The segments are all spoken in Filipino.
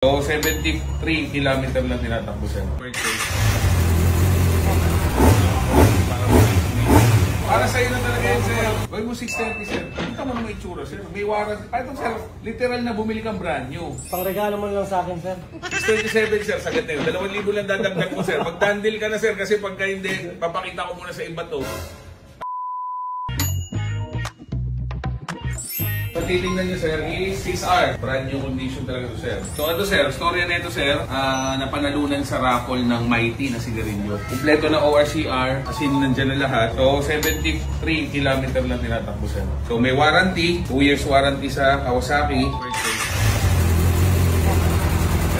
So 73 kilometer lang tinatakbo sir. Para sa'yo na talaga yun sir. Gawin mo 630 sir. Kita mo naman itsura sir. May warranty. Ito sir, literal na bumili kang brand new. Pangregalo mo lang sa akin sir. 627 sir, sagat na yun. 2,000 lang dadagdag mo sir. Magdandil ka na sir kasi pagka hindi, papakita ko muna sa iba to. Pag titingnan nyo sir, is 6R. Brand new condition talaga to sir. So ito sir, storya na ito sir, napanalunan sa raffle ng Mighty na sigarilyo. Kompleto na ORCR, as in nandyan na lahat. So 73 kilometer lang tinatakbo sir. So may warranty, 2 years warranty sa Kawasaki.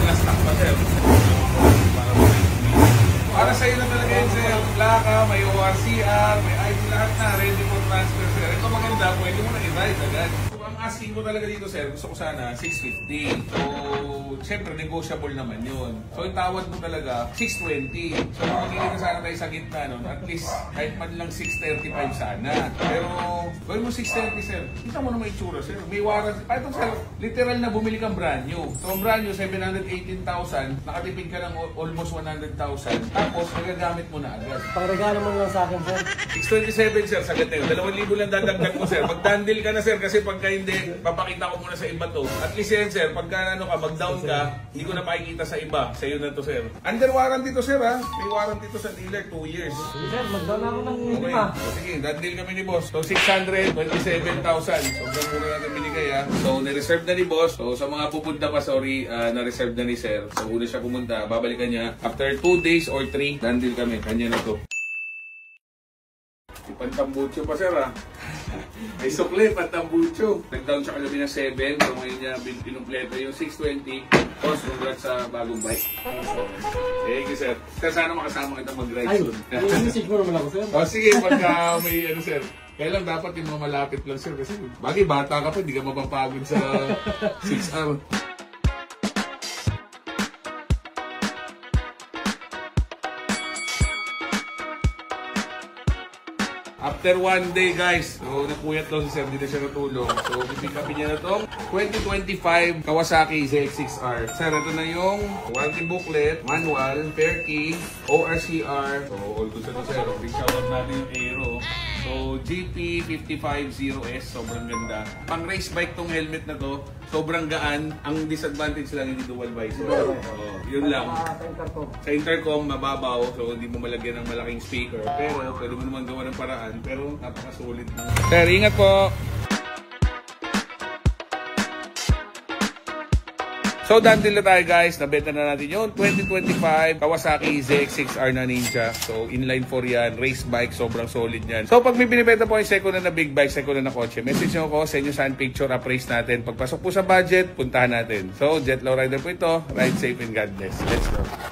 Last stock pa sir. Para sa'yo na talaga yun sir. Plaka, may ORCR, may ID lahat na, ready for transfer sir. Ito maganda, pwede mo na i-ride agad. Asking ko talaga dito sir, gusto ko sana 650. So, siyempre negotiable naman yun. So, yung tawad mo talaga 620. So, magiging sana tayo sa gitna nun, at least kahit man lang 635 sana. Pero, gawin mo 630 sir. Kita mo naman itsura sir. May warranty. Ito sir, literal na bumili kang brand new. So, ang brand new, 718,000. Nakatipid ka ng almost 100,000. Tapos, nagagamit mo na agad. Pangregalo mo lang sa akin sir. 627 sir, sagat na yun. 2,000 lang dadagdag mo sir. Magdandil ka na sir kasi pagka hindi, papakita ko muna sa iba to. At least yan sir, pagka ano ka, mag-down ka, hindi ko na makikita sa iba. Sa'yo na to sir. Under warranty to sir ha. May warranty to sa dealer, 2 years. Sir, mag-down ako ng Okay. lima. Sige, that deal kami ni boss. So 627,000. Sobrang mura natin binigay ha. So na-reserve na ni boss. So sa mga pupunta pa, sorry, na-reserve na ni sir. So una siya pumunta, babalikan niya. After 2 days or 3, done deal kami. Kanya na to. Pantambucho pa sir ha. May sukli, pantambucho. Nag-down siya kalabi ng 7. So ngayon niya pinumpleto yung 620. Boss, congrats sa bagong bike. Thank you sir. Kaya sana makasama kita mag-ride soon. Ay, message mo naman ako sir. O sige, pagka may ano sir. Kaya lang dapat yung mga malapit lang sir. Kasi bagay bata ka pa, hindi ka mapapagod sa 6R. After 1 day guys, so napuyat daw si sir, dito siya natulong. So pipick upin niya na itong 2025 Kawasaki ZX6R. Sir, ito na yung warranty booklet, manual, fair key, ORCR. So all good sa ito sir. Big shoutout natin yung Aero. So GP550S, sobrang ganda. Pang race bike tong helmet na to, sobrang gaan. Ang disadvantage lang hindi dual visor. So yun lang. Sa intercom, mababaw, so hindi mo malagyan ng malaking speaker. Pero pwede mo naman gawa ng paraan. Pero napakasulit na. Sir, ingat po! So, done deal na tayo guys. Nabenta na natin yung 2025 Kawasaki ZX6R na Ninja. So, inline 4 yan. Race bike. Sobrang solid yan. So, pag may binibenta po yung second na big bike, second na kotse, message nyo ako, send nyo saan picture, appraise natin. Pagpasok po sa budget, puntahan natin. So, Jet Low Rider po ito. Ride safe and God bless. Let's go.